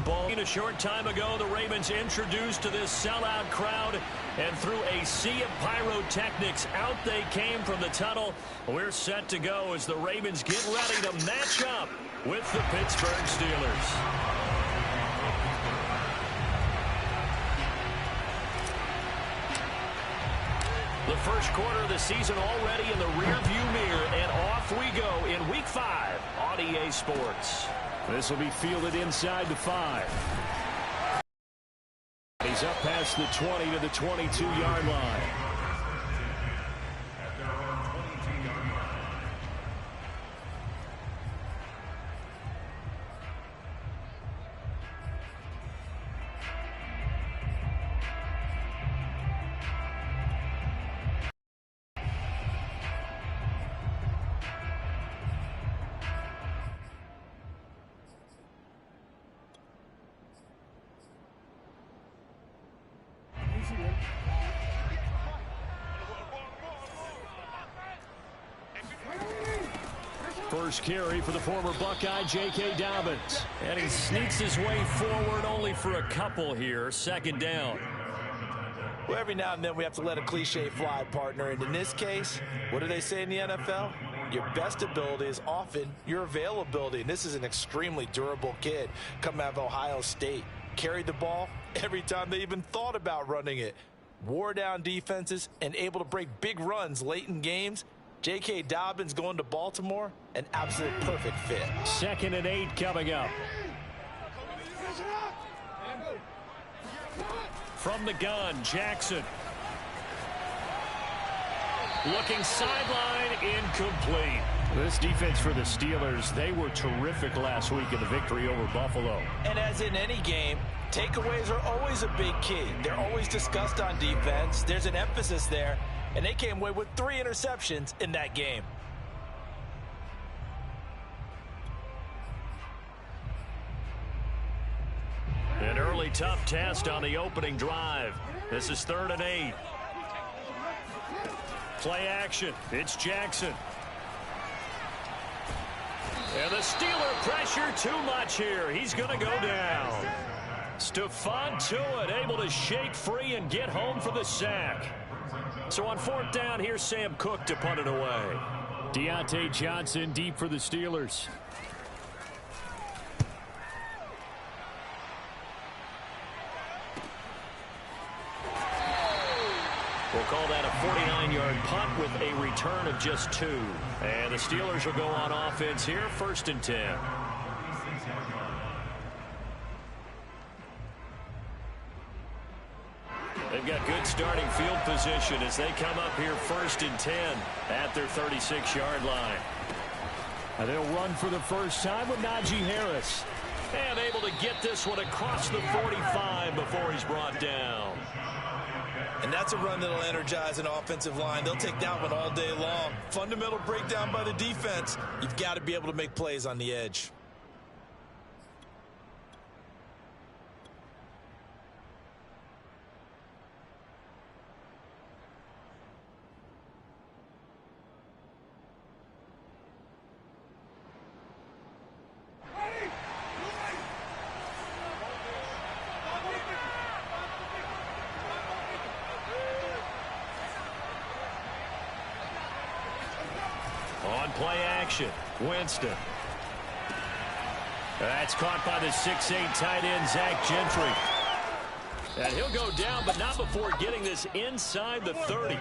ball. A short time ago, the Ravens introduced to this sellout crowd, and through a sea of pyrotechnics, out they came from the tunnel. We're set to go as the Ravens get ready to match up with the Pittsburgh Steelers. The first quarter of the season already in the rearview mirror, and off we go in Week 5 on EA Sports. This will be fielded inside the 5. He's up past the 20 to the 22-yard line. First carry for the former Buckeye, J.K. Dobbins. And he sneaks his way forward only for a couple here. Second down. Well, every now and then we have to let a cliche fly, partner. And in this case, what do they say in the NFL? Your best ability is often your availability. And this is an extremely durable kid coming out of Ohio State. Carried the ball every time they even thought about running it. Wore down defenses and able to break big runs late in games. J.K. Dobbins going to Baltimore, an absolute perfect fit. 2nd and 8 coming up. From the gun, Jackson. Looking sideline, incomplete. This defense for the Steelers, they were terrific last week in the victory over Buffalo. And as in any game, takeaways are always a big key. They're always discussed on defense. There's an emphasis there. And they came away with 3 interceptions in that game. An early tough test on the opening drive. This is 3rd and 8. Play action. It's Jackson. And the Steeler pressure too much here. He's going to go down. Stephon Tuitt able to shake free and get home for the sack. So on 4th down, here's Sam Cook to punt it away. Deontay Johnson deep for the Steelers. We'll call that a 49-yard punt with a return of just 2. And the Steelers will go on offense here, 1st and 10. They've got good starting field position as they come up here 1st and 10 at their 36-yard line. And they'll run for the first time with Najee Harris. And able to get this one across the 45 before he's brought down. And that's a run that'll energize an offensive line. They'll take that one all day long. Fundamental breakdown by the defense. You've got to be able to make plays on the edge. On play action, Winston. That's caught by the 6'8" tight end, Zach Gentry. And he'll go down, but not before getting this inside the 30.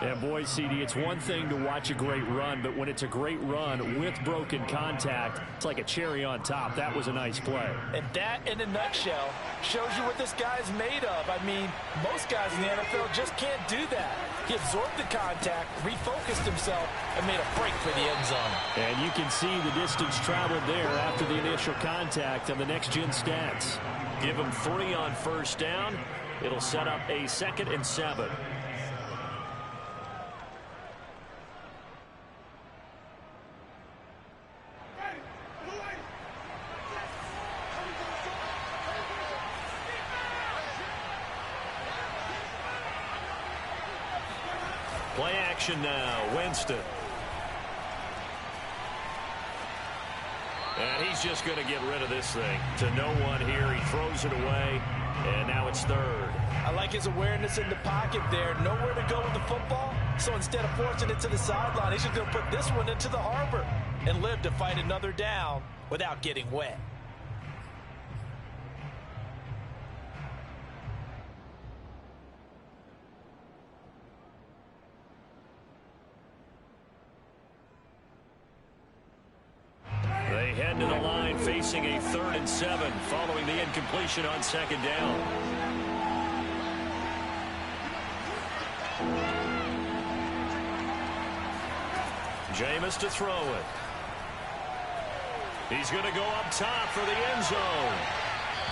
Yeah, boy, CD, it's one thing to watch a great run, but when it's a great run with broken contact, it's like a cherry on top. That was a nice play. And that, in a nutshell, shows you what this guy's made of. I mean, most guys in the NFL just can't do that. He absorbed the contact, refocused himself, and made a break for the end zone. And you can see the distance traveled there after the initial contact on the next-gen stats. Give him 3 on 1st down. It'll set up a 2nd and 7. Play action now, Winston. And he's just going to get rid of this thing. To no one here. He throws it away. And now it's third. I like his awareness in the pocket there. Nowhere to go with the football. So instead of forcing it to the sideline, he's just going to put this one into the harbor and live to fight another down without getting wet. They head to the line facing a 3rd and 7 following the incompletion on 2nd down. Jameis to throw it. He's going to go up top for the end zone.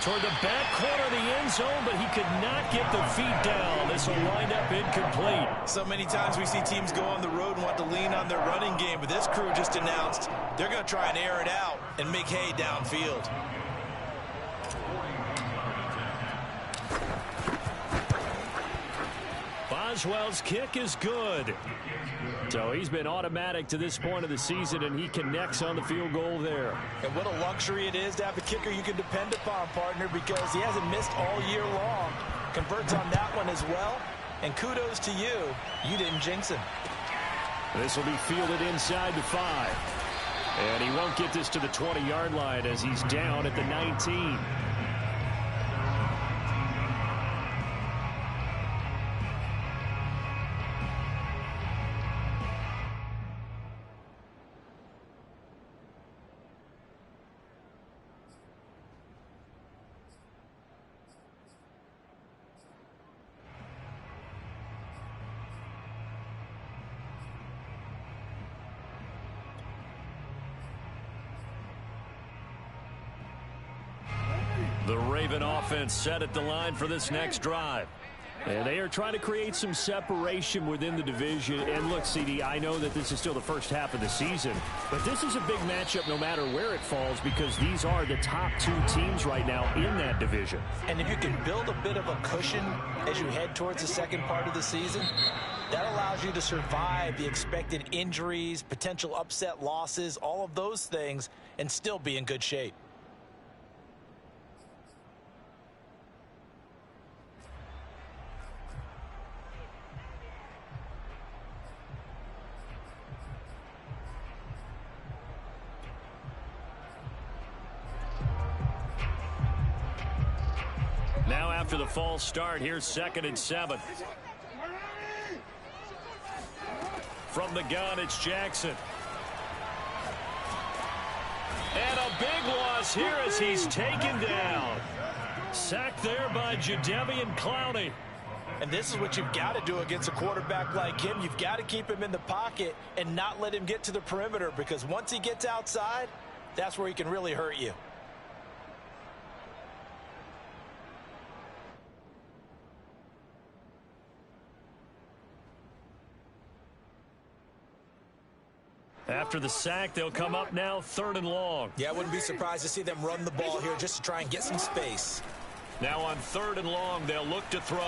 Toward the back corner of the end zone, but he could not get the feet down. This will wind up incomplete. So many times we see teams go on the road and want to lean on their running game, but this crew just announced they're going to try and air it out and make hay downfield. Boswell's kick is good. So he's been automatic to this point of the season, and he connects on the field goal there. And what a luxury it is to have a kicker you can depend upon, partner, because he hasn't missed all year long. Converts on that one as well. And kudos to you. You didn't jinx him. This will be fielded inside the 5. And he won't get this to the 20-yard line as he's down at the 19. The Raven offense set at the line for this next drive. And they are trying to create some separation within the division. And look, CD, I know that this is still the first half of the season, but this is a big matchup no matter where it falls because these are the top 2 teams right now in that division. And if you can build a bit of a cushion as you head towards the second part of the season, that allows you to survive the expected injuries, potential upset losses, all of those things, and still be in good shape. Now after the false start, here's 2nd and 7. From the gun, it's Jackson. And a big loss here as he's taken down. Sacked there by Jadeveon Clowney. And this is what you've got to do against a quarterback like him. You've got to keep him in the pocket and not let him get to the perimeter, because once he gets outside, that's where he can really hurt you. After the sack, they'll come up now 3rd and long. Yeah, I wouldn't be surprised to see them run the ball here just to try and get some space. Now on 3rd and long, they'll look to throw.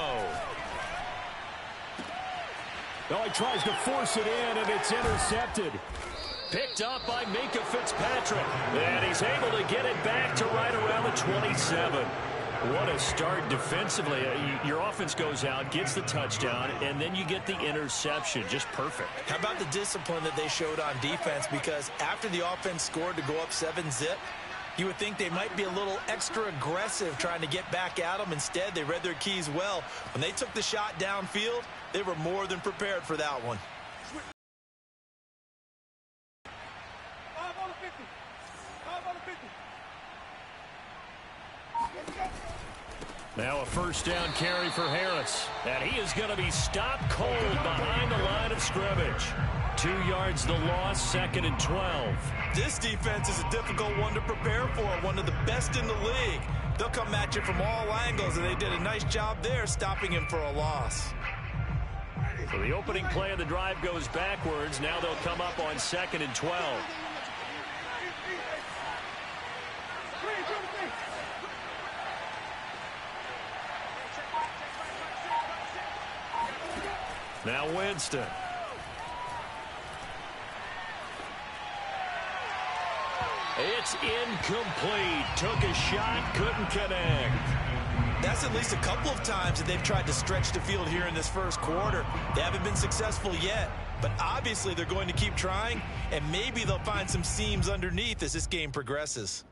Oh, he tries to force it in, and it's intercepted. Picked up by Minkah Fitzpatrick. And he's able to get it back to right around the 27. What a start defensively. Your offense goes out, gets the touchdown, and then you get the interception. Just perfect. How about the discipline that they showed on defense? Because after the offense scored to go up 7-zip, you would think they might be a little extra aggressive trying to get back at them. Instead, they read their keys well. When they took the shot downfield, they were more than prepared for that one. Now a 1st down carry for Harris. And he is going to be stopped cold behind the line of scrimmage. 2 yards the loss, 2nd and 12. This defense is a difficult one to prepare for, one of the best in the league. They'll come at you from all angles, and they did a nice job there stopping him for a loss. So the opening play of the drive goes backwards. Now they'll come up on 2nd and 12. Now Winston. It's is incomplete. Took a shot, couldn't connect. That's at least a couple of times that they've tried to stretch the field here in this first quarter. They haven't been successful yet, but obviously they're going to keep trying, and maybe they'll find some seams underneath as this game progresses.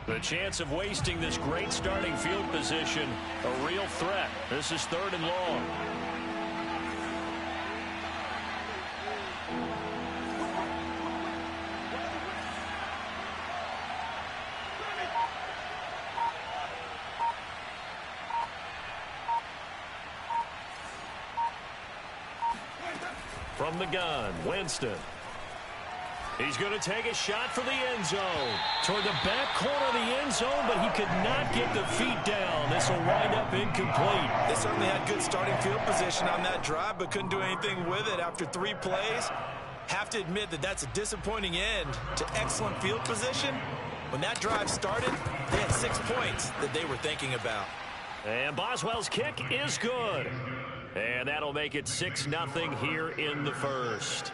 The chance of wasting this great starting field position, a real threat. This is 3rd and long. From the gun, Winston. He's going to take a shot for the end zone. Toward the back corner of the end zone, but he could not get the feet down. This will wind up incomplete. They certainly had good starting field position on that drive, but couldn't do anything with it after 3 plays. Have to admit that that's a disappointing end to excellent field position. When that drive started, they had 6 points that they were thinking about. And Boswell's kick is good. And that'll make it 6-0 here in the first.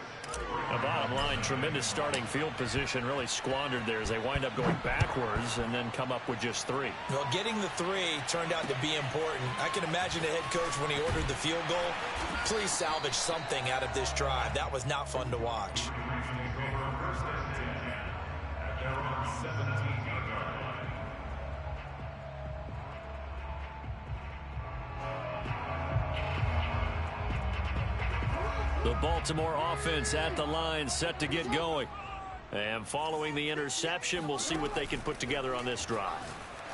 The bottom line, tremendous starting field position, really squandered there as they wind up going backwards and then come up with just 3. Well, getting the 3 turned out to be important. I can imagine the head coach when he ordered the field goal. Please salvage something out of this drive. That was not fun to watch. The Baltimore offense at the line, set to get going. And following the interception, we'll see what they can put together on this drive.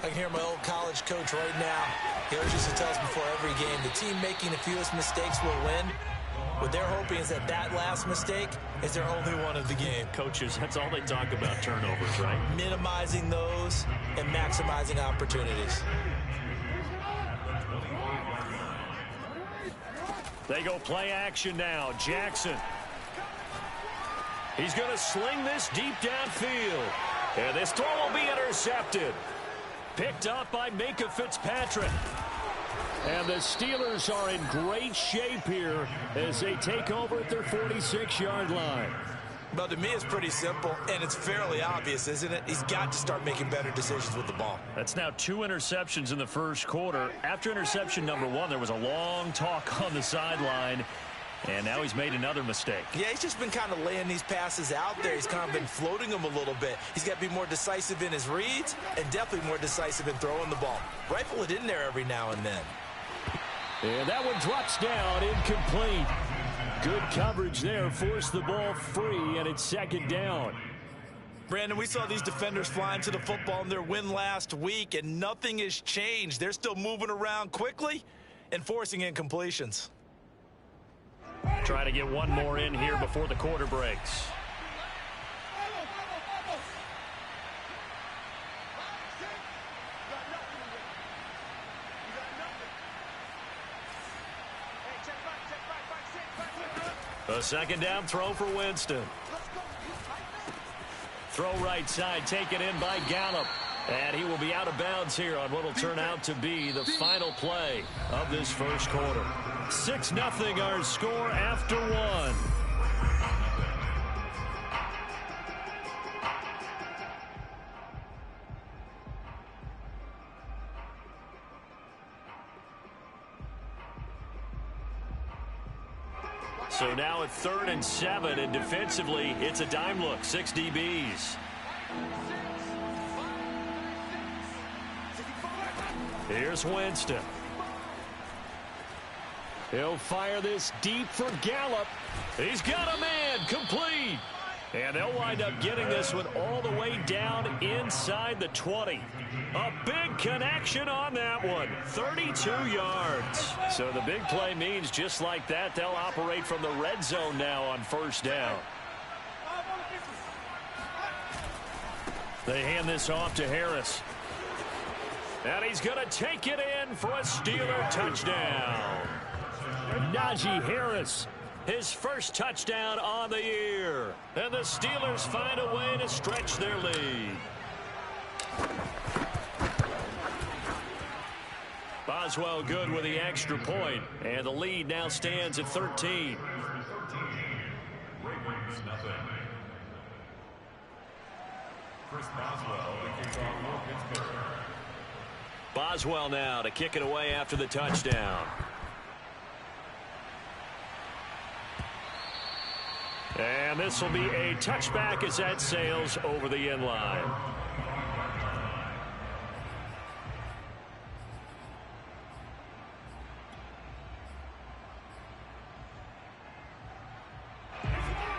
I can hear my old college coach right now. He always used to tell us before every game, the team making the fewest mistakes will win. What they're hoping is that that last mistake is their only one of the game. Coaches, that's all they talk about, turnovers, right? Minimizing those and maximizing opportunities. They go play action now. Jackson. He's going to sling this deep downfield. And this throw will be intercepted. Picked up by Minkah Fitzpatrick. And the Steelers are in great shape here as they take over at their 46-yard line. Well, to me, it's pretty simple, and it's fairly obvious, isn't it? He's got to start making better decisions with the ball. That's now 2 interceptions in the first quarter. After interception number 1, there was a long talk on the sideline, and now he's made another mistake. Yeah, he's just been kind of laying these passes out there. He's kind of been floating them a little bit. He's got to be more decisive in his reads and definitely more decisive in throwing the ball. Rifle it in there every now and then. And that one drops down, incomplete. Good coverage there, forced the ball free, and it's 2nd down. Brandon, we saw these defenders flying to the football in their win last week, and nothing has changed. They're still moving around quickly and forcing incompletions. Trying to get one more in here before the quarter breaks. A 2nd down throw for Winston. Throw right side, taken in by Gallup. And he will be out of bounds here on what will turn out to be the final play of this first quarter. 6-0 our score after 1. So now at 3rd and 7, and defensively, it's a dime look, 6 DBs. Here's Winston. He'll fire this deep for Gallup. He's got a man, complete. And they'll wind up getting this one all the way down inside the 20. A big connection on that one. 32 yards. So the big play means just like that, they'll operate from the red zone now on 1st down. They hand this off to Harris. And he's going to take it in for a Steeler touchdown. Najee Harris, his first touchdown on the year. And the Steelers find a way to stretch their lead. Boswell good with the extra point, and the lead now stands at 13. Boswell now to kick it away after the touchdown. And this will be a touchback as that sails over the end line.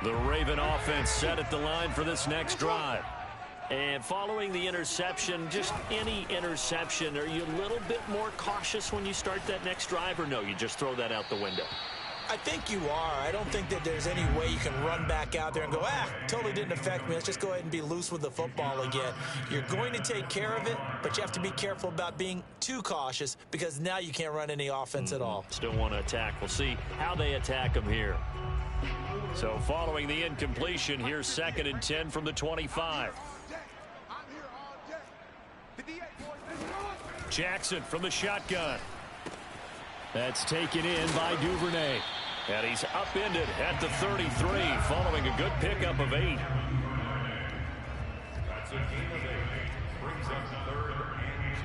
The Raven offense set at the line for this next drive. And following the interception, just any interception, are you a little bit more cautious when you start that next drive, or no, you just throw that out the window? I think you are. I don't think that there's any way you can run back out there and go, totally didn't affect me. Let's just go ahead and be loose with the football again. You're going to take care of it, but you have to be careful about being too cautious because now you can't run any offense at all. Still want to attack. We'll see how they attack them here. So following the incompletion, here's 2nd and 10 from the 25. Jackson from the shotgun. That's taken in by Duvernay. And he's upended at the 33 following a good pickup of 8. That's a gain of 8. Brings up 3rd and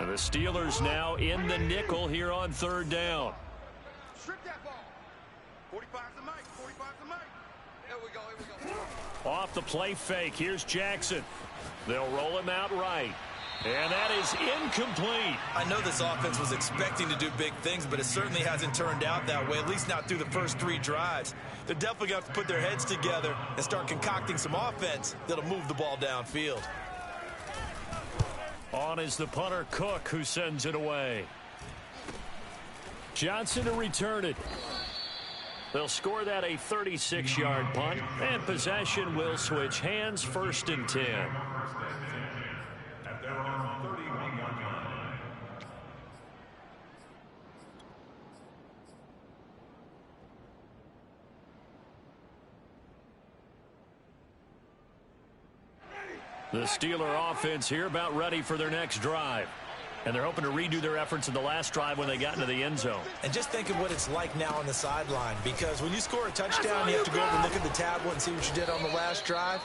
2. And the Steelers now in the nickel here on 3rd down. Strip that ball. 45's the mic. 45's the mic. Here we go. Here we go. Off the play fake. Here's Jackson. They'll roll him out right. And that is incomplete. I know this offense was expecting to do big things, but it certainly hasn't turned out that way, at least not through the first 3 drives. They're definitely going to have to put their heads together and start concocting some offense that'll move the ball downfield. On is the punter, Cook, who sends it away. Johnson to return it. They'll score that a 36-yard punt, and possession will switch hands, 1st and 10. The Steeler offense here about ready for their next drive. And they're hoping to redo their efforts in the last drive when they got into the end zone. And just think of what it's like now on the sideline, because when you score a touchdown, you have to go over and look at the tablet and see what you did on the last drive.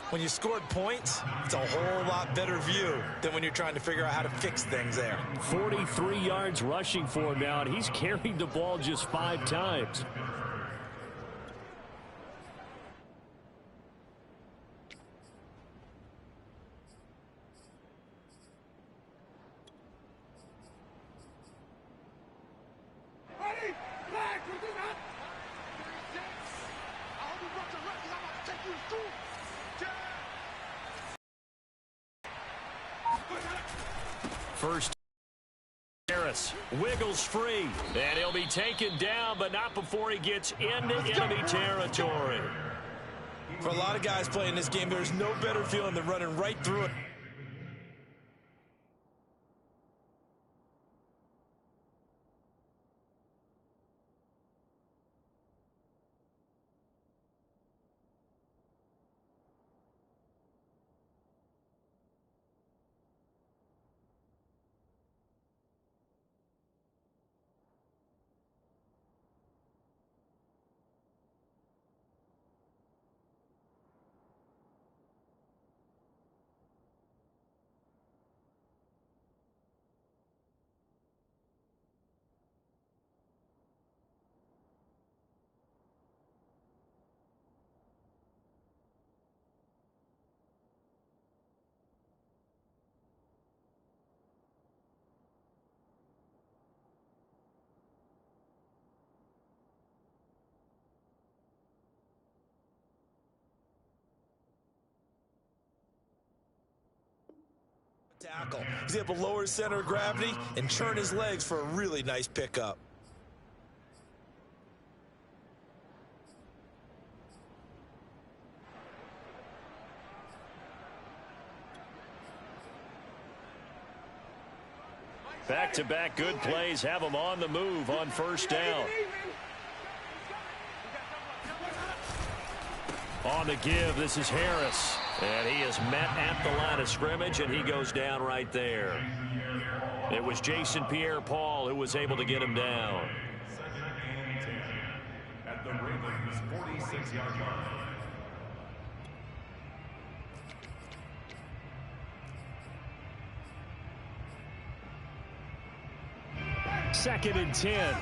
When you scored points, it's a whole lot better view than when you're trying to figure out how to fix things there. 43 yards rushing for him now, and he's carried the ball just 5 times. First, Harris wiggles free, and he'll be taken down, but not before he gets into enemy territory. For a lot of guys playing this game, there's no better feeling than running right through it. Tackle. He's able to lower his center of gravity and turn his legs for a really nice pickup. Back-to-back good plays have him on the move on 1st down. On the give, this is Harris. And he is met at the line of scrimmage, and he goes down right there. It was Jason Pierre-Paul who was able to get him down. At the Ravens 46-yard line. Second and 10.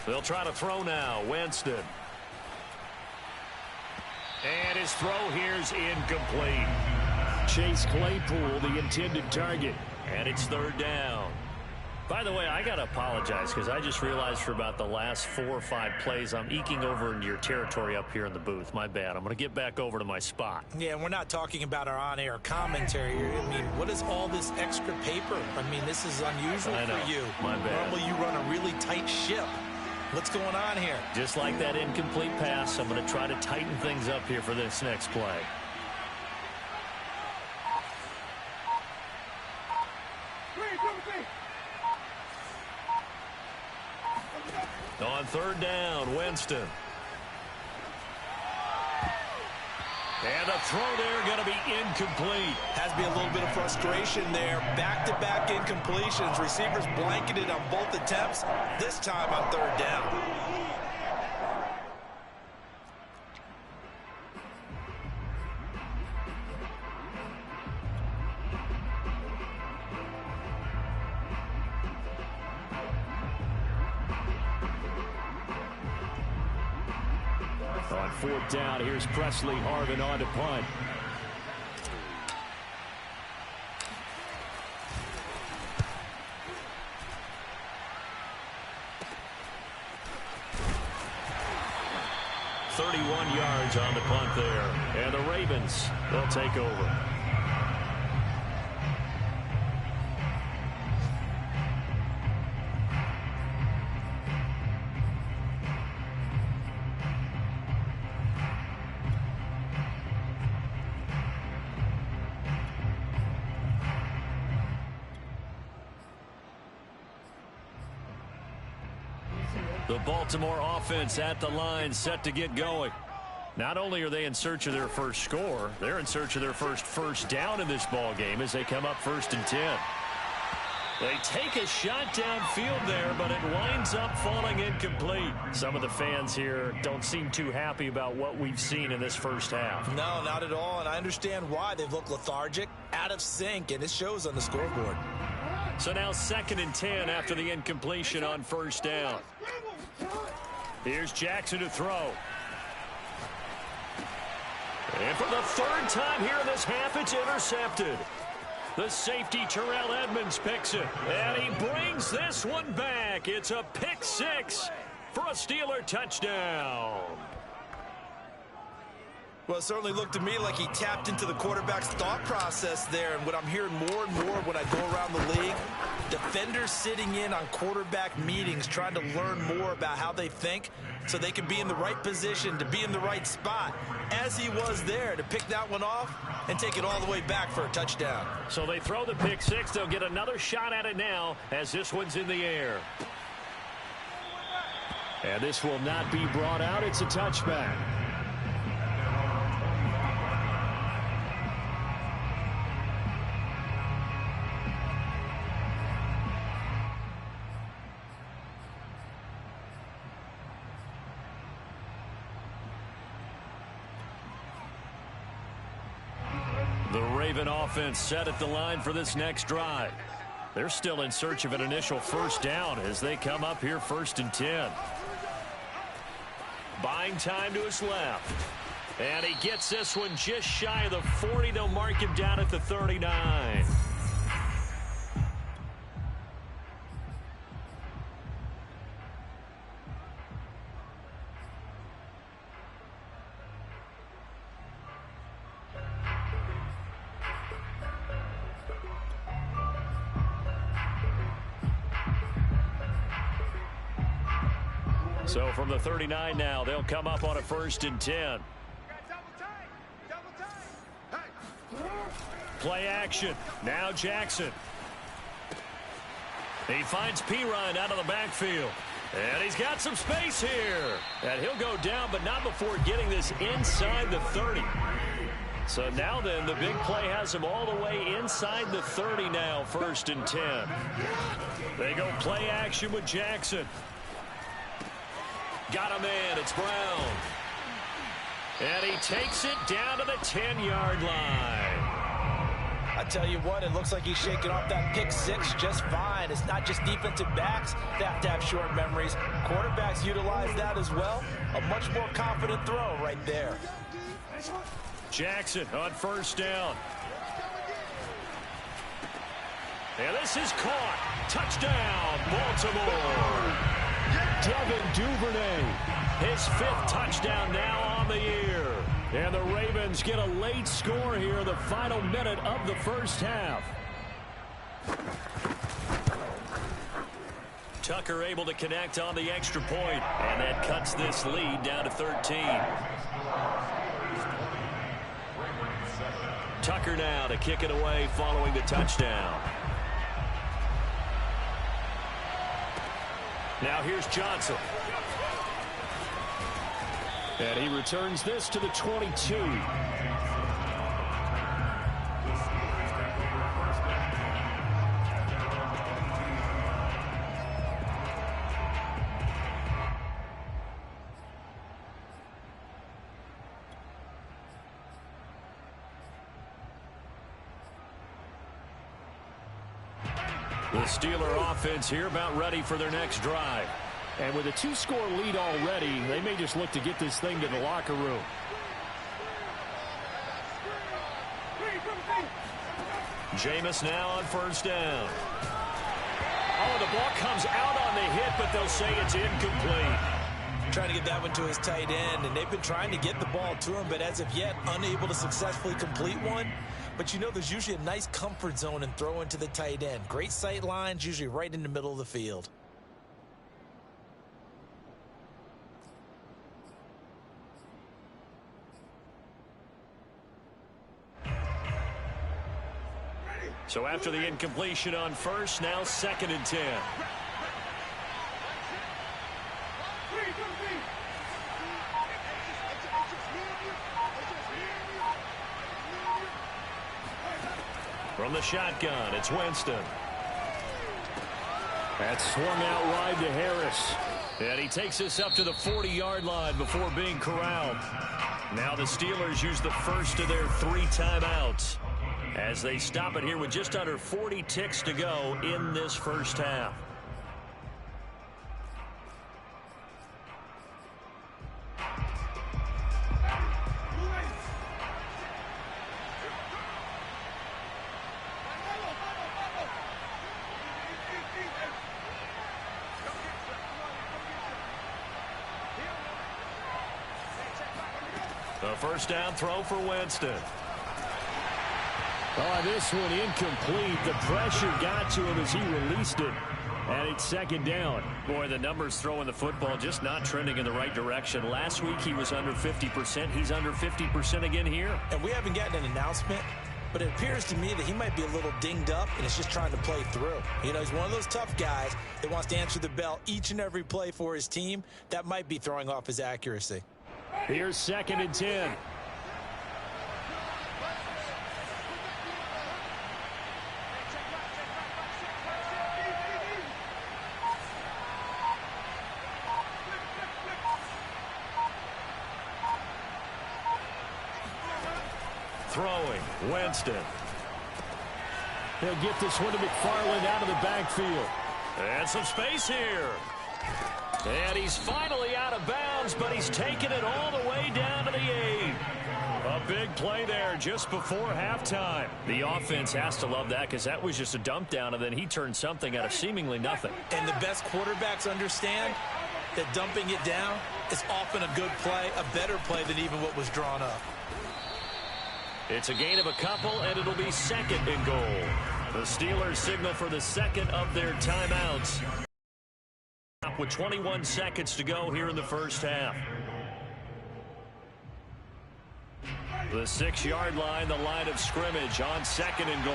They'll try to throw now. Winston. And his throw here's incomplete. Chase Claypool, the intended target. And it's third down. By the way, I got to apologize because I just realized for about the last 4 or 5 plays, I'm eking over into your territory up here in the booth. My bad. I'm going to get back over to my spot. Yeah, and we're not talking about our on-air commentary. I mean, what is all this extra paper? I mean, this is unusual for you. My bad. Normally you run a really tight ship. What's going on here? Just like that incomplete pass, I'm going to try to tighten things up here for this next play. On third down, Winston. And the throw there going to be incomplete. Has to be a little bit of frustration there. Back-to-back incompletions. Receivers blanketed on both attempts. This time on third down. On fourth down, here's Presley Harvin on to punt. .31 yards on the punt there. And the Ravens, they'll take over. The Baltimore offense at the line, set to get going. Not only are they in search of their first score, they're in search of their first down in this ball game as they come up 1st and 10. They take a shot downfield there, but it winds up falling incomplete. Some of the fans here don't seem too happy about what we've seen in this first half. No, not at all, and I understand why. They've looked lethargic, out of sync, and it shows on the scoreboard. So now 2nd and 10 after the incompletion on first down. Here's Jackson to throw. And for the 3rd time here in this half, it's intercepted. The safety, Terrell Edmonds, picks it. And he brings this one back. It's a pick 6 for a Steeler touchdown. Well, it certainly looked to me like he tapped into the quarterback's thought process there. And what I'm hearing more and more when I go around the league, defenders sitting in on quarterback meetings trying to learn more about how they think so they can be in the right position to be in the right spot, as he was there to pick that one off and take it all the way back for a touchdown. So they throw the pick 6. They'll get another shot at it now as this one's in the air. And this will not be brought out. It's a touchback. The Raven offense set at the line for this next drive. They're still in search of an initial first down as they come up here 1st and 10. Buying time to his left. And he gets this one just shy of the 40. They'll mark him down at the 39. So from the 39 now, they'll come up on a 1st and 10. Play action. Now Jackson. He finds Perine out of the backfield. And he's got some space here. And he'll go down, but not before getting this inside the 30. So now then, the big play has him all the way inside the 30 now, 1st and 10. They go play action with Jackson. Got a man. It's Brown. And he takes it down to the 10-yard line. I tell you what, it looks like he's shaking off that pick six just fine. It's not just defensive backs that have to have short memories. Quarterbacks utilize that as well. A much more confident throw right there. Jackson on 1st down. And this is caught. Touchdown, Baltimore. Devin Duvernay, his 5th touchdown now on the year. And the Ravens get a late score here in the final minute of the 1st half. Tucker able to connect on the extra point, and that cuts this lead down to 13. Tucker now to kick it away following the touchdown. Now here's Johnson. And he returns this to the 22. The Steeler offense here about ready for their next drive. And with a 2-score lead already, they may just look to get this thing to the locker room. Jameis now on 1st down. Oh, the ball comes out on the hit, but they'll say it's incomplete. Trying to get that one to his tight end, and they've been trying to get the ball to him, but as of yet, unable to successfully complete one. But you know, there's usually a nice comfort zone in throwing to the tight end. Great sight lines, usually right in the middle of the field. So after the incompletion on 1st, now 2nd and 10. From the shotgun, it's Winston. That's swung out wide to Harris. And he takes us up to the 40-yard line before being corralled. Now the Steelers use the first of their 3 timeouts as they stop it here with just under 40 ticks to go in this 1st half. The 1st down throw for Winston. Oh, this one incomplete. The pressure got to him as he released it. And it's 2nd down. Boy, the numbers throwing the football just not trending in the right direction. Last week he was under 50%. He's under 50% again here. And we haven't gotten an announcement, but it appears to me that he might be a little dinged up and is just trying to play through. You know, he's one of those tough guys that wants to answer the bell each and every play for his team. That might be throwing off his accuracy. Here's 2nd and 10. Throwing, Winston. He'll get this one to McFarland out of the backfield. And some space here. And he's finally out of bounds, but he's taken it all the way down to the 8. A big play there just before halftime. The offense has to love that because that was just a dump down, and then he turned something out of seemingly nothing. And the best quarterbacks understand that dumping it down is often a good play, a better play than even what was drawn up. It's a gain of a couple, and it'll be 2nd and goal. The Steelers signal for the 2nd of their timeouts with 21 seconds to go here in the 1st half. The 6-yard line, the line of scrimmage on 2nd and goal.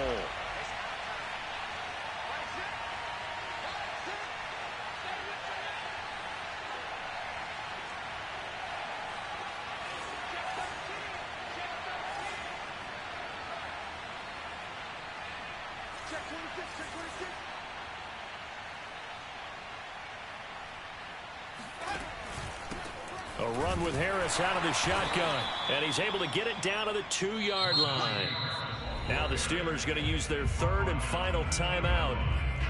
A run with Harris out of the shotgun, and he's able to get it down to the 2-yard line. Now the Steelers going to use their 3rd and final timeout,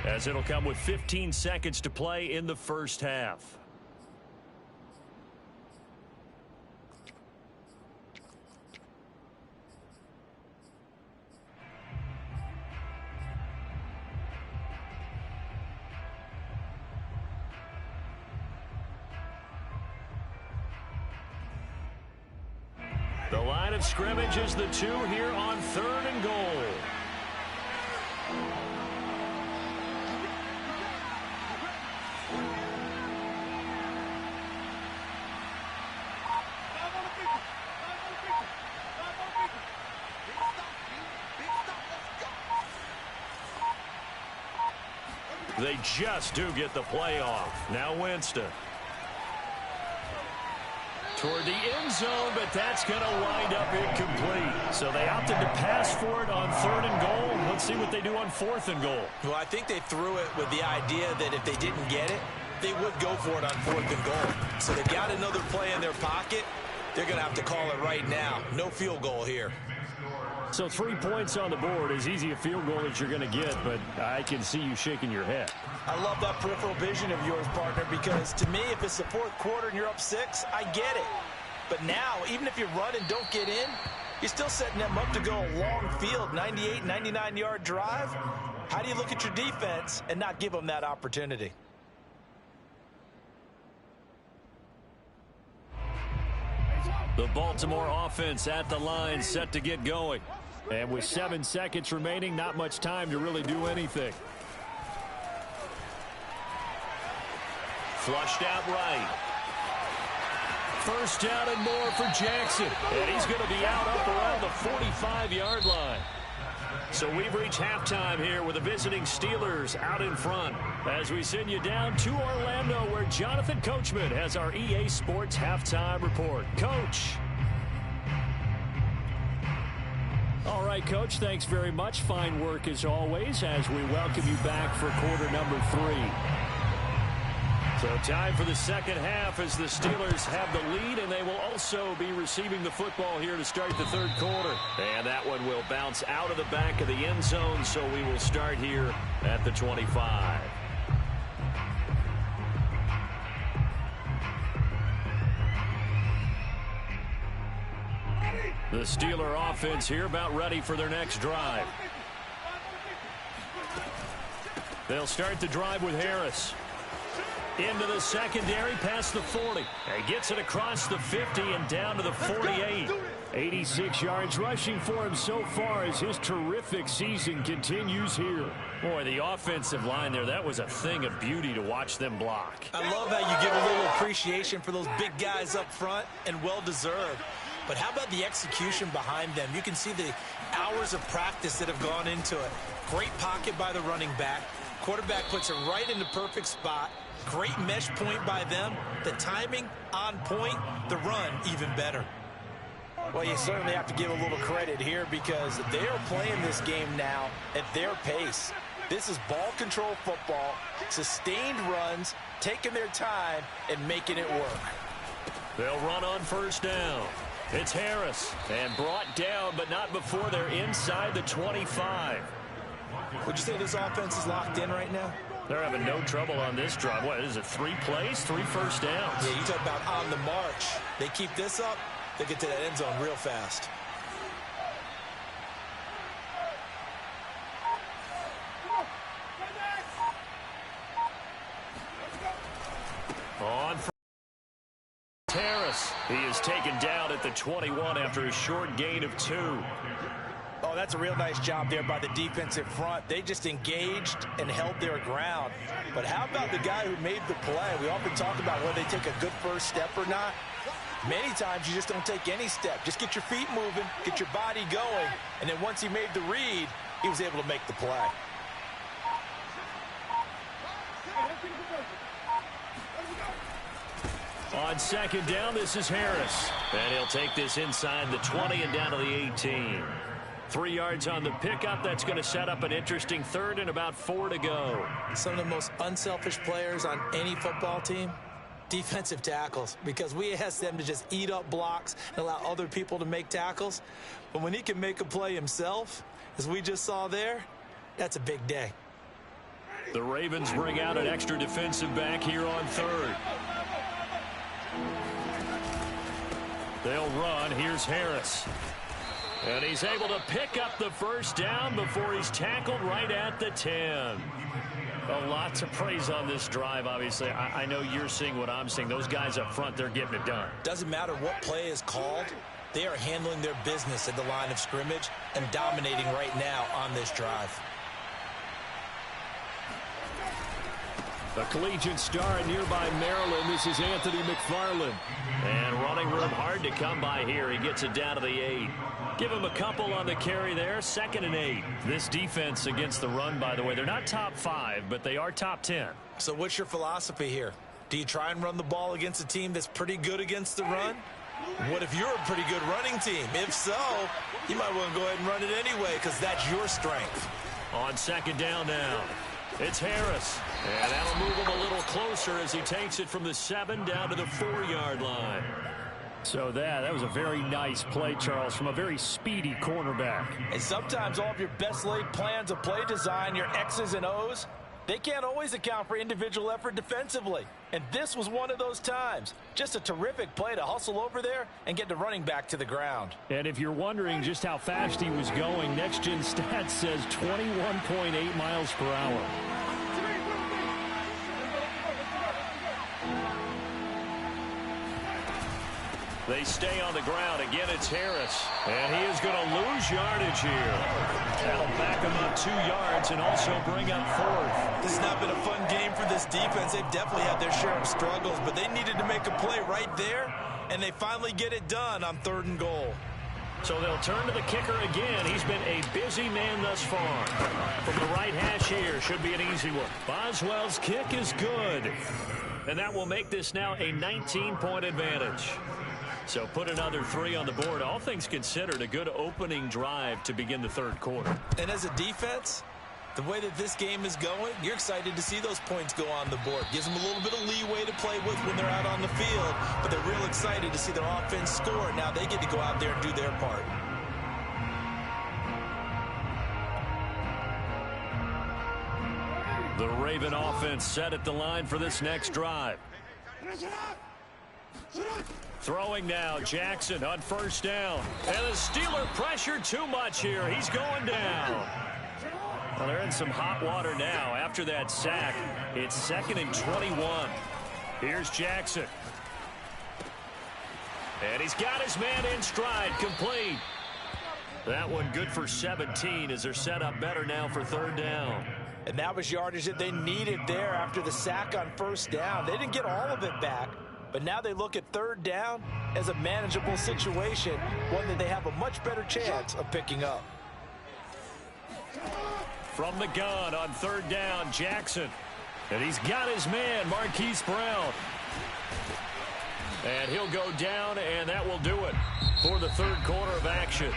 as it'll come with 15 seconds to play in the first half. The line of scrimmage is the 2 here on 3rd and goal. They just do get the play off. Now Winston. Toward the end zone, but that's going to wind up incomplete. So they opted to pass for it on 3rd and goal. Let's see what they do on 4th and goal. Well, I think they threw it with the idea that if they didn't get it, they would go for it on 4th and goal. So they've got another play in their pocket. They're going to have to call it right now. No field goal here. So 3 points on the board, as easy a field goal as you're going to get, but I can see you shaking your head. I love that peripheral vision of yours, partner, because to me, if it's the 4th quarter and you're up 6, I get it. But now, even if you run and don't get in, you're still setting them up to go a long field, 98, 99-yard drive. How do you look at your defense and not give them that opportunity? The Baltimore offense at the line, set to get going. And with 7 seconds remaining, not much time to really do anything. Flushed out right. First down and more for Jackson. And he's going to be out up around the 45-yard line. So we've reached halftime here with the visiting Steelers out in front, as we send you down to Orlando, where Jonathan Coachman has our EA Sports halftime report. Coach. All right, Coach, thanks very much. Fine work as always as we welcome you back for quarter number 3. So time for the second half as the Steelers have the lead, and they will also be receiving the football here to start the 3rd quarter. And that one will bounce out of the back of the end zone, so we will start here at the 25. The Steeler offense here about ready for their next drive. They'll start the drive with Harris. Into the secondary, past the 40. He gets it across the 50 and down to the 48. 86 yards rushing for him so far as his terrific season continues here. Boy, the offensive line there, that was a thing of beauty to watch them block. I love how you give a little appreciation for those big guys up front, and well-deserved. But how about the execution behind them? You can see the hours of practice that have gone into it. Great pocket by the running back. Quarterback puts it right in the perfect spot. Great mesh point by them. The timing on point. The run even better. Well, you certainly have to give a little credit here because they are playing this game now at their pace. This is ball control football, sustained runs, taking their time and making it work. They'll run on first down. It's Harris, and brought down, but not before they're inside the 25. Would you say this offense is locked in right now? They're having no trouble on this drive. What is it, 3 plays, 3 first downs? Yeah, you talk about on the march. They keep this up, they get to that end zone real fast. On for Harris. He is taken down at the 21 after a short gain of 2. Oh, that's a real nice job there by the defensive front. They just engaged and held their ground. But how about the guy who made the play? We often talk about whether they take a good first step or not. Many times you just don't take any step. Just get your feet moving, get your body going, and then once he made the read, he was able to make the play. On second down, this is Harris. And he'll take this inside the 20 and down to the 18. 3 yards on the pickup. That's going to set up an interesting third and about 4 to go. Some of the most unselfish players on any football team, defensive tackles, because we ask them to just eat up blocks and allow other people to make tackles. But when he can make a play himself, as we just saw there, that's a big day. The Ravens bring out an extra defensive back here on third. They'll run. Here's Harris. And he's able to pick up the first down before he's tackled right at the 10. A lot to praise on this drive, obviously. I know you're seeing what I'm seeing. Those guys up front, they're getting it done. Doesn't matter what play is called. They are handling their business at the line of scrimmage and dominating right now on this drive. A collegiate star at nearby Maryland. This is Anthony McFarland. And running room hard to come by here. He gets it down to the 8. Give him a couple on the carry there. 2nd and 8. This defense against the run, by the way, they're not top 5, but they are top 10. So what's your philosophy here? Do you try and run the ball against a team that's pretty good against the run? What if you're a pretty good running team? If so, you might want to go ahead and run it anyway because that's your strength. On second down now, it's Harris. And that'll move him a little closer as he takes it from the 7 down to the 4-yard line. So that was a very nice play, Charles, from a very speedy cornerback. And sometimes all of your best laid plans of play design, your X's and O's, they can't always account for individual effort defensively. And this was one of those times. Just a terrific play to hustle over there and get the running back to the ground. And if you're wondering just how fast he was going, Next Gen Stats says 21.8 miles per hour. They stay on the ground. Again, it's Harris. And he is going to lose yardage here. That'll back him up 2 yards and also bring up 4th. This has not been a fun game for this defense. They've definitely had their share of struggles, but they needed to make a play right there, and they finally get it done on 3rd and goal. So they'll turn to the kicker again. He's been a busy man thus far. From the right hash here, should be an easy one. Boswell's kick is good. And that will make this now a 19-point advantage. So put another 3 on the board. All things considered, a good opening drive to begin the 3rd quarter. And as a defense, the way that this game is going, you're excited to see those points go on the board. Gives them a little bit of leeway to play with when they're out on the field, but they're real excited to see their offense score. Now they get to go out there and do their part. The Raven offense set at the line for this next drive. Throwing now, Jackson on 1st down. And the Steeler pressure too much here. He's going down. Well, they're in some hot water now after that sack. It's 2nd and 21. Here's Jackson. And he's got his man in stride, complete. That one good for 17 as they're set up better now for 3rd down. And that was yardage that they needed there after the sack on 1st down. They didn't get all of it back. But now they look at 3rd down as a manageable situation, one that they have a much better chance of picking up. From the gun on 3rd down, Jackson. And he's got his man, Marquise Brown. And he'll go down, and that will do it for the 3rd quarter of action.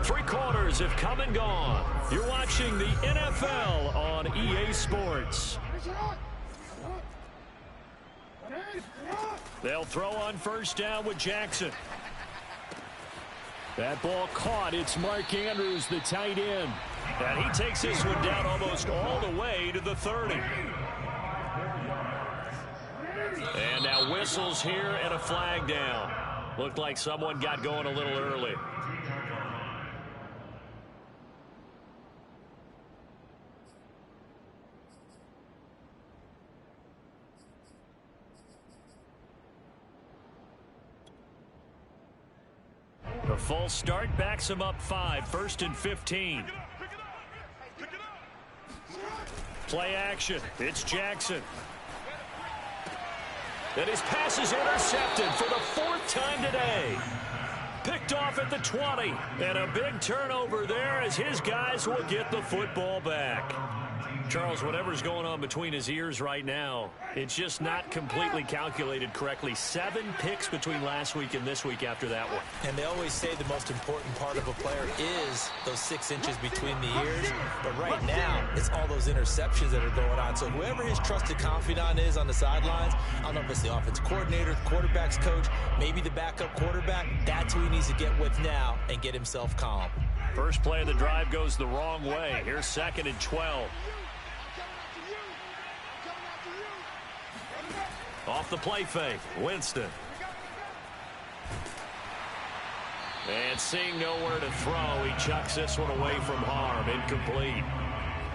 3 quarters have come and gone. You're watching the NFL on EA Sports. They'll throw on 1st down with Jackson. That ball caught. It's Mark Andrews, the tight end. And he takes this one down almost all the way to the 30. And now whistles here and a flag down. Looked like someone got going a little early. The false start backs him up 5, 1st and 15. Play action. It's Jackson. And his pass is intercepted for the 4th time today. Picked off at the 20. And a big turnover there as his guys will get the football back. Charles, whatever's going on between his ears right now, it's just not completely calculated correctly. 7 picks between last week and this week after that one. And they always say the most important part of a player is those 6 inches between the ears. But right now, it's all those interceptions that are going on. So whoever his trusted confidant is on the sidelines, I don't know if it's the offensive coordinator, the quarterback's coach, maybe the backup quarterback, that's who he needs to get with now and get himself calm. First play of the drive goes the wrong way. Here's 2nd and 12. Off the play fake, Winston. And seeing nowhere to throw, he chucks this one away from harm. Incomplete.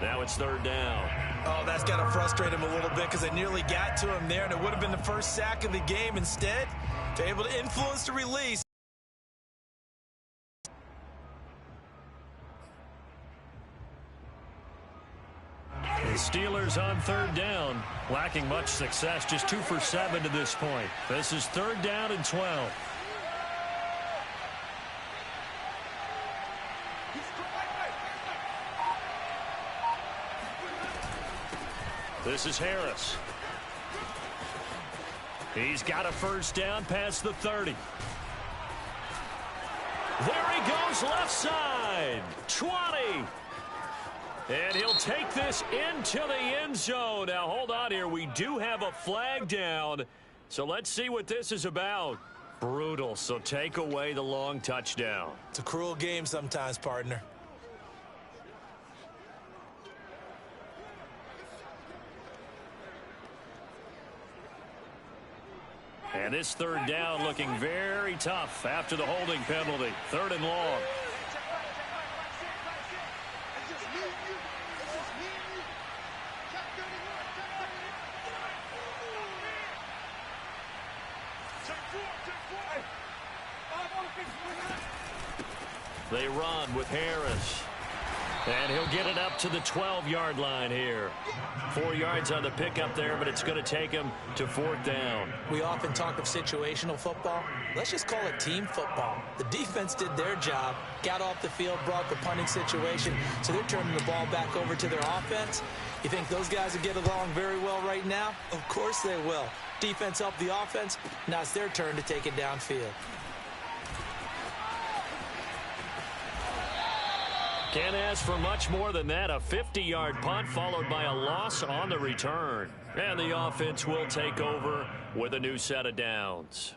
Now it's 3rd down. Oh, that's got to frustrate him a little bit because they nearly got to him there, and it would have been the first sack of the game. Instead, they're able to influence the release. The Steelers on 3rd down, lacking much success, just 2 for 7 to this point. This is 3rd down and 12. This is Harris. He's got a 1st down past the 30. There he goes, left side, 20. And he'll take this into the end zone. Now, hold on here. We do have a flag down. So let's see what this is about. Brutal. So take away the long touchdown. It's a cruel game sometimes, partner. And this 3rd down looking very tough after the holding penalty. 3rd and long. They run with Harris. And he'll get it up to the 12-yard line here. 4 yards on the pickup there, but it's going to take him to 4th down. We often talk of situational football. Let's just call it team football. The defense did their job, got off the field, brought the punting situation, so they're turning the ball back over to their offense. You think those guys will get along very well right now? Of course they will. Defense helped the offense. Now it's their turn to take it downfield. Can't ask for much more than that. A 50-yard punt followed by a loss on the return. And the offense will take over with a new set of downs.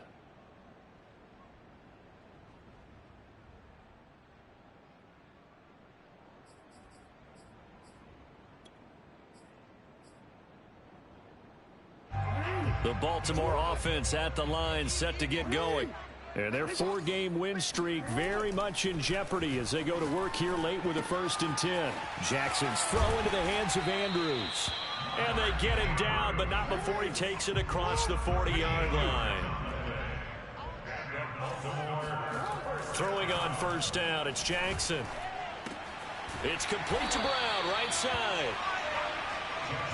The Baltimore offense at the line, set to get going. And their 4-game win streak very much in jeopardy as they go to work here late with a 1st and 10. Jackson's throw into the hands of Andrews. And they get him down, but not before he takes it across the 40-yard line. Throwing on 1st down, it's Jackson. It's complete to Brown, right side.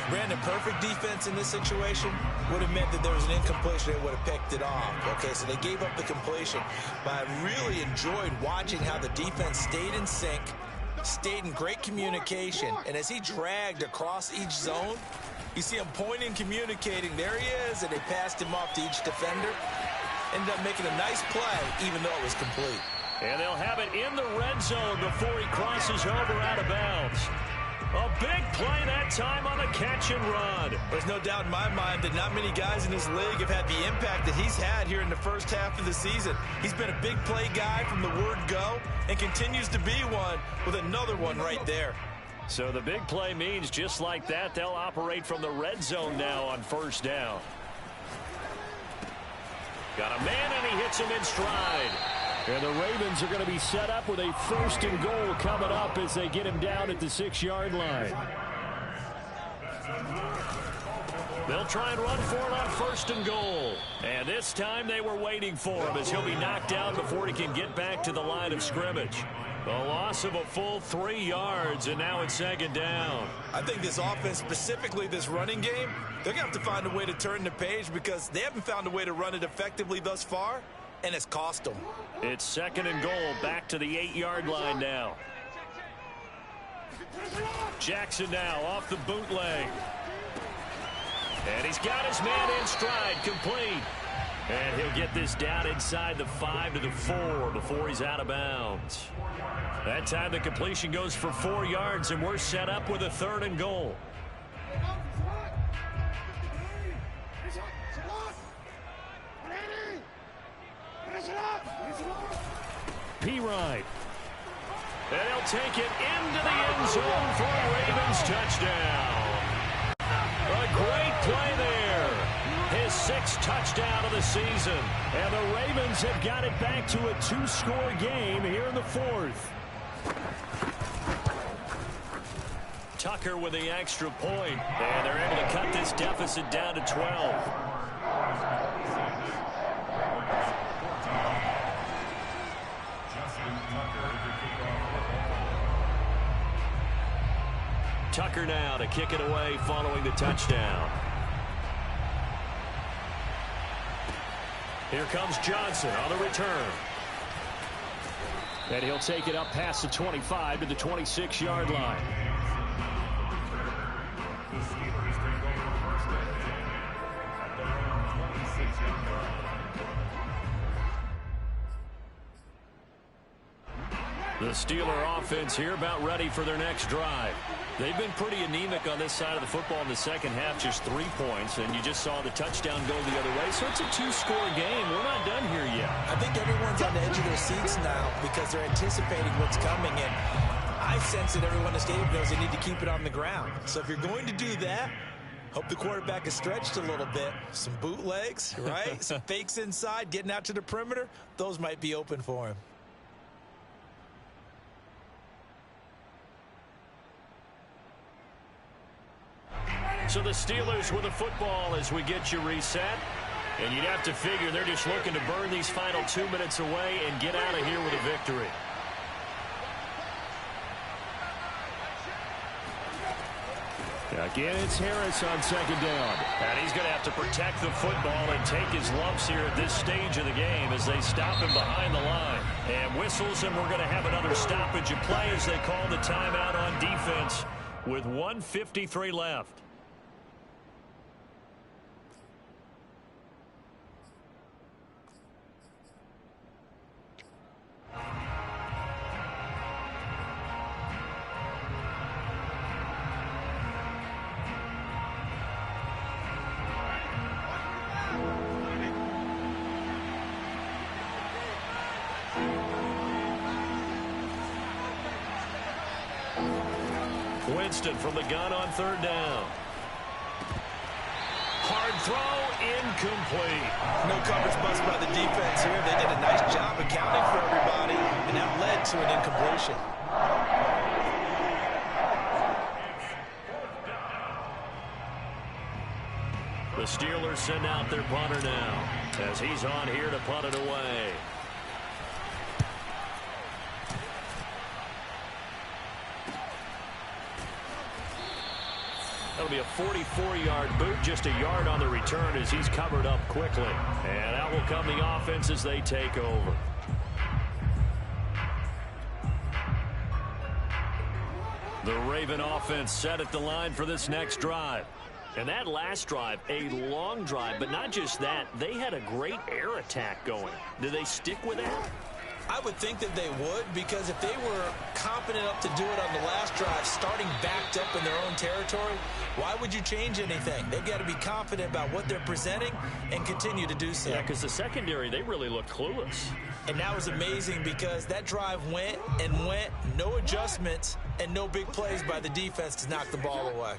Brandon, perfect defense in this situation would have meant that there was an incompletion. They would have picked it off. Okay, so they gave up the completion. But I really enjoyed watching how the defense stayed in sync, stayed in great communication. And as he dragged across each zone, you see him pointing, communicating. There he is, and they passed him off to each defender. Ended up making a nice play, even though it was complete. And they'll have it in the red zone before he crosses over out of bounds. A big play that time on the catch and run. There's no doubt in my mind that not many guys in this league have had the impact that he's had here in the first half of the season. He's been a big play guy from the word go and continues to be one with another one right there. So the big play means just like that, they'll operate from the red zone now on 1st down. Got a man, and he hits him in stride. And the Ravens are going to be set up with a 1st and goal coming up as they get him down at the 6-yard line. They'll try and run for it on 1st and goal. And this time they were waiting for him as he'll be knocked down before he can get back to the line of scrimmage. A loss of a full 3 yards, and now it's 2nd down. I think this offense, specifically this running game, they're going to have to find a way to turn the page because they haven't found a way to run it effectively thus far, and it's cost them. It's 2nd and goal, back to the 8-yard line now. Jackson now off the bootleg. And he's got his man in stride, complete. And he'll get this down inside the 5 to the 4 before he's out of bounds. That time the completion goes for 4 yards, and we're set up with a 3rd and goal. P-Ride. And he'll take it into the end zone for a Ravens touchdown. A great play there. His 6th touchdown of the season. And the Ravens have got it back to a 2-score game here in the 4th. Tucker with the extra point. And they're able to cut this deficit down to 12. Tucker now to kick it away following the touchdown. Here comes Johnson on the return. And he'll take it up past the 25 to the 26-yard line. The Steelers take over first and 10 at their own 26-yard line. The Steeler offense here about ready for their next drive. They've been pretty anemic on this side of the football in the second half, just 3 points, and you just saw the touchdown go the other way. So it's a 2-score game. We're not done here yet. I think everyone's on the edge of their seats now because they're anticipating what's coming, and I sense that everyone in the stadium knows they need to keep it on the ground. So if you're going to do that, hope the quarterback is stretched a little bit. Some bootlegs, right? Some fakes inside, getting out to the perimeter. Those might be open for him. So the Steelers with the football as we get you reset. And you'd have to figure they're just looking to burn these final 2 minutes away and get out of here with a victory. Again, it's Harris on 2nd down. And he's going to have to protect the football and take his lumps here at this stage of the game as they stop him behind the line. And whistles, and we're going to have another stoppage of play as they call the timeout on defense with 1:53 left. Winston from the gun on 3rd down. Hard throw, incomplete. No coverage bust by the defense here. They did a nice job accounting for everybody, and that led to an incompletion. The Steelers send out their punter now as he's on here to punt it away. That'll be a 44-yard boot, just a yard on the return as he's covered up quickly. And out will come the offense as they take over. The Raven offense set at the line for this next drive. And that last drive, a long drive, but not just that. They had a great air attack going. Do they stick with that? I would think that they would, because if they were confident enough to do it on the last drive, starting backed up in their own territory, why would you change anything? They've got to be confident about what they're presenting and continue to do so. Yeah, because the secondary, they really looked clueless. And that was amazing because that drive went and went, no adjustments, and no big plays by the defense to knock the ball away.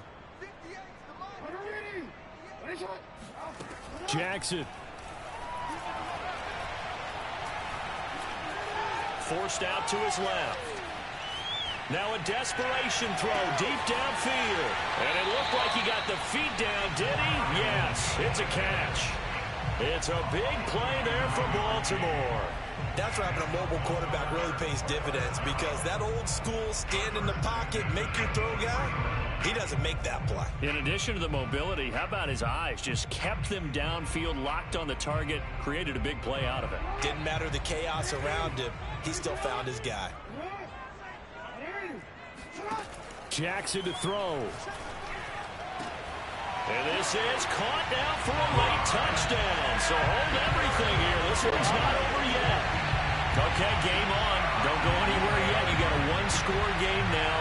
Jackson. Forced out to his left. Now a desperation throw deep downfield. And it looked like he got the feet down, did he? Yes, it's a catch. It's a big play there for Baltimore. That's where having a mobile quarterback really pays dividends, because that old school stand in the pocket, make your throw guy, he doesn't make that play. In addition to the mobility, how about his eyes? Just kept them downfield, locked on the target, created a big play out of it. Didn't matter the chaos around him. He still found his guy. Jackson to throw. And this is caught down for a late touchdown. So hold everything here. This one's not over yet. Okay, game on. Don't go anywhere yet. You got a one-score game now.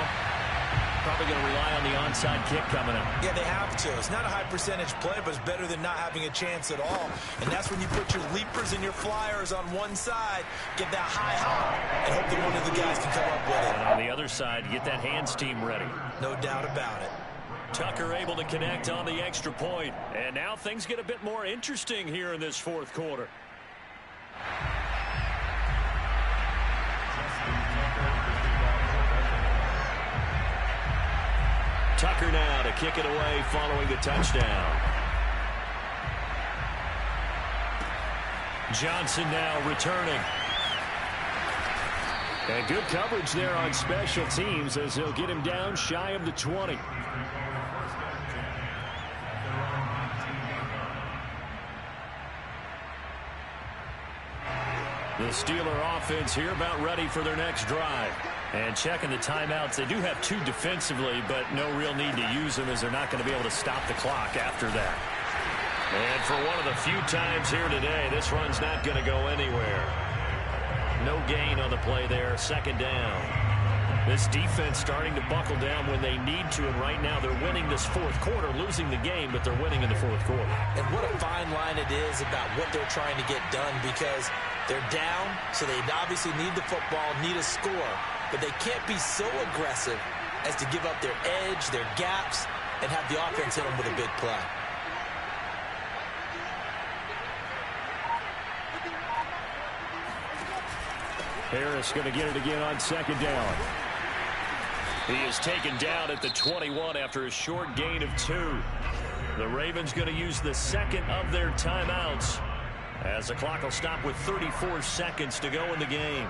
Probably going to rely on the onside kick coming up. Yeah, they have to. It's not a high percentage play, but it's better than not having a chance at all. And that's when you put your leapers and your flyers on one side, get that high hop, and hope that one of the guys can come up with it. And on the other side, get that hands team ready. No doubt about it. Tucker able to connect on the extra point. And now things get a bit more interesting here in this fourth quarter. Tucker now to kick it away following the touchdown. Johnson now returning. And good coverage there on special teams as he'll get him down shy of the 20. The Steeler offense here about ready for their next drive. And checking the timeouts. They do have two defensively, but no real need to use them as they're not going to be able to stop the clock after that. And for one of the few times here today, this run's not going to go anywhere. No gain on the play there. Second down. This defense starting to buckle down when they need to, and right now they're winning this fourth quarter, losing the game, but they're winning in the fourth quarter. And what a fine line it is about what they're trying to get done, because they're down, so they obviously need the football, need a score, but they can't be so aggressive as to give up their edge, their gaps, and have the offense hit them with a big play. Harris going to get it again on second down. He is taken down at the 21 after a short gain of 2. The Ravens going to use the second of their timeouts as the clock will stop with 34 seconds to go in the game.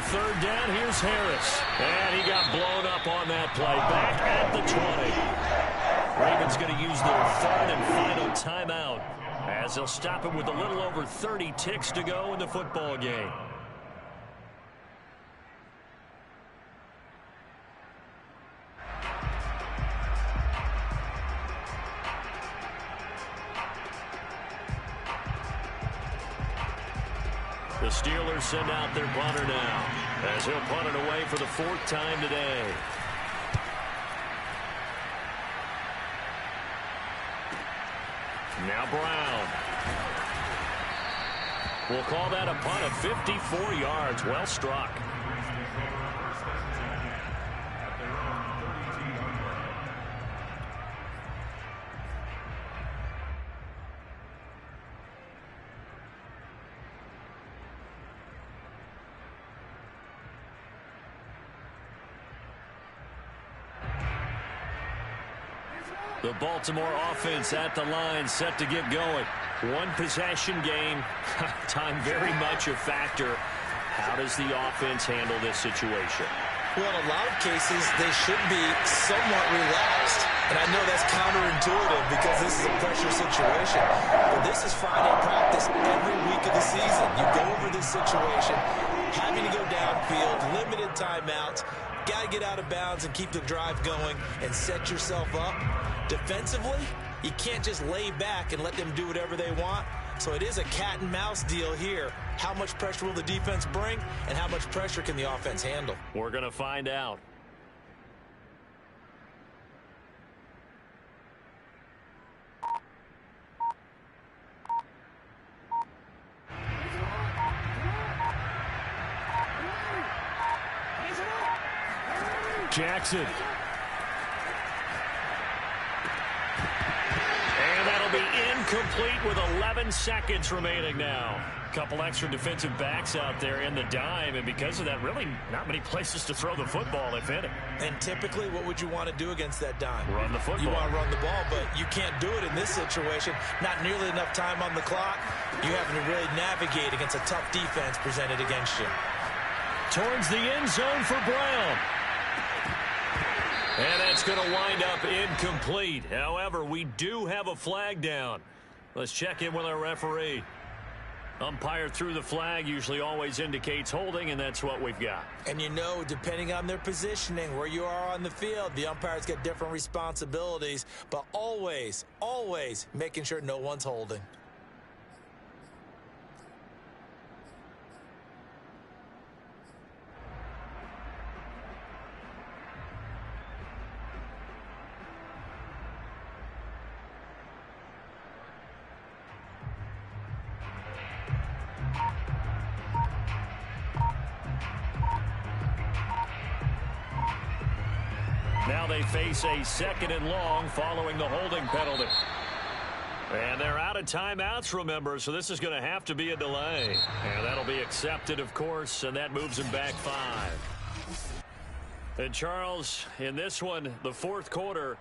Third down, here's Harris. And he got blown up on that play. Back at the 20. Ravens going to use their third and final timeout as they'll stop him with a little over 30 ticks to go in the football game. The Steelers send out their punter now as he'll punt it away for the 4th time today. Now Brown. We'll call that a punt of 54 yards. Well struck. The Baltimore offense at the line, set to get going. One possession game. Time very much a factor. How does the offense handle this situation? Well, in a lot of cases, they should be somewhat relaxed. And I know that's counterintuitive because this is a pressure situation. But this is Friday practice every week of the season. You go over this situation, having to go downfield, limited timeouts, got to get out of bounds and keep the drive going and set yourself up. Defensively, you can't just lay back and let them do whatever they want. So it is a cat and mouse deal here. How much pressure will the defense bring, and how much pressure can the offense handle? We're going to find out. Jackson. And that'll be incomplete with 11 seconds remaining now. Couple extra defensive backs out there in the dime, and because of that, really not many places to throw the football, if any. And typically, what would you want to do against that dime? Run the football. You want to run the ball, but you can't do it in this situation. Not nearly enough time on the clock. You having to really navigate against a tough defense presented against you. Towards the end zone for Brown. And that's going to wind up incomplete. However, we do have a flag down. Let's check in with our referee. Umpire threw the flag, usually always indicates holding, and that's what we've got. And you know, depending on their positioning, where you are on the field, the umpires get different responsibilities, but always, always making sure no one's holding. Now they face a 2nd and long following the holding penalty. And they're out of timeouts, remember, so this is going to have to be a delay. And that'll be accepted, of course, and that moves them back 5. And, Charles, in this one, the fourth quarter...